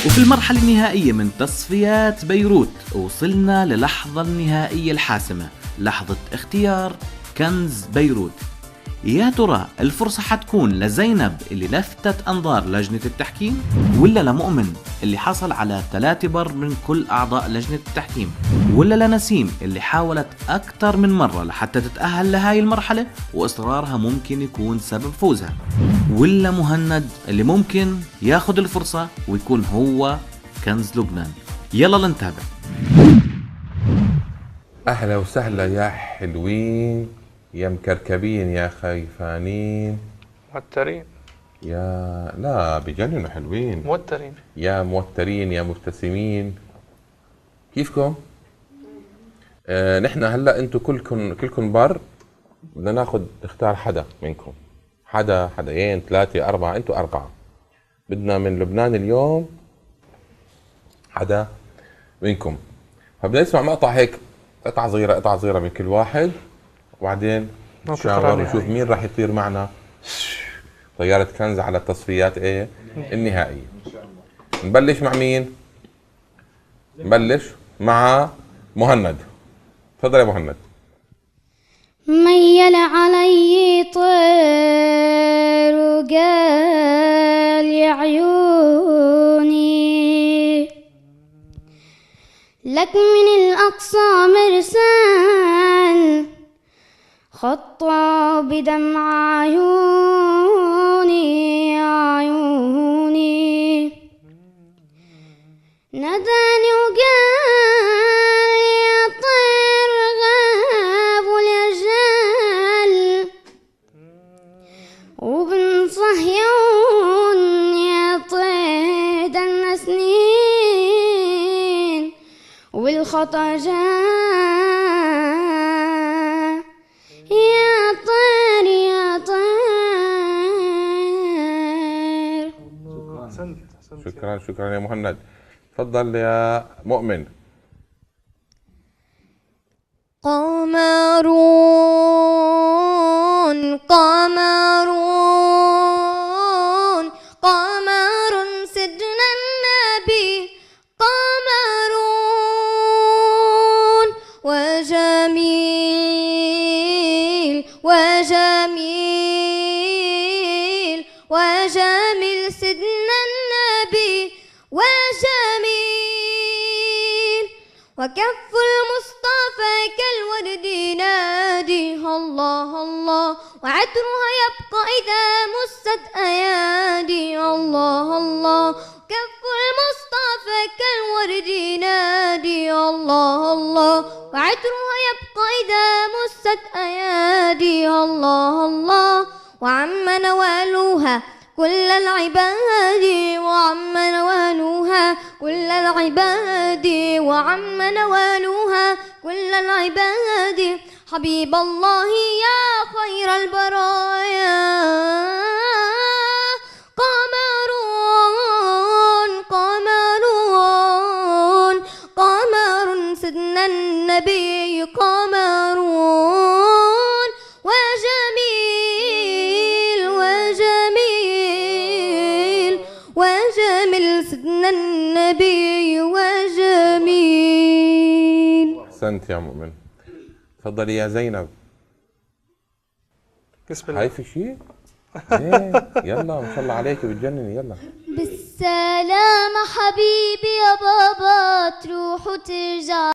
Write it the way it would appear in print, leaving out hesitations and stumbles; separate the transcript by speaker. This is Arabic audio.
Speaker 1: وفي المرحلة النهائية من تصفيات بيروت وصلنا للحظة النهائية الحاسمة، لحظة اختيار كنز بيروت. يا ترى الفرصة حتكون لزينب اللي لفتت أنظار لجنة التحكيم، ولا لمؤمن اللي حصل على 3 بر من كل أعضاء لجنة التحكيم، ولا لنسيم اللي حاولت أكثر من مرة لحتى تتأهل لهاي المرحلة وإصرارها ممكن يكون سبب فوزها، ولا مهند اللي ممكن ياخد الفرصة ويكون هو كنز لبنان؟ يلا لنتابع.
Speaker 2: أهلا وسهلا يا حلوين، يا مكركبين، يا خيفانين،
Speaker 3: موترين.
Speaker 2: لا بجننوا حلوين.
Speaker 3: موترين.
Speaker 2: يا موترين، يا مبتسمين، كيفكم؟ نحن هلا انتم كلكم بر، بدنا نختار حدا منكم، حدايين 3 4، انتم 4. بدنا من لبنان اليوم حدا منكم، فبدنا نسمع مقطع هيك، قطعة صغيرة من كل واحد، وبعدين نشاور ونشوف مين راح يطير معنا طيارة كنز على التصفيات النهائية. نبلش مع مين؟ نبلش مع مهند. تفضل يا مهند.
Speaker 4: ميل علي طير وقال يا عيوني لك من الأقصى مرسال خطى بدمع عيوني ناداني وقال يا طير غاب والأجل وبن صهيون يا طير دنا سنين والخطا جاء يا طير يا طير.
Speaker 2: شكرا يا مهند. تفضل يا مؤمن.
Speaker 4: قمر سيدنا النبي قمرون وجميل سيدنا النبي وجميل وكف المصطفى كالورد يناديها الله الله وعطرها يبقى إذا مست أيادي الله الله كف المصطفى كالورد ينادي الله الله وعطرها يبقى إذا مست أيادي الله الله وعم نوالوها كل العباد وعم نوالوها كل العباد وعم نوالوها كل العباد حبيب الله يا خير البرايا قمر سيدنا النبي قمرون وجميل سيدنا النبي وجميل.
Speaker 2: احسنت يا مؤمن. تفضلي يا زينب.
Speaker 3: بسم الله.
Speaker 2: هاي في شيء؟ يلا ما شاء الله عليك بتجنني. يلا
Speaker 4: بالسلامة حبيبي يا بابا تروح وترجع.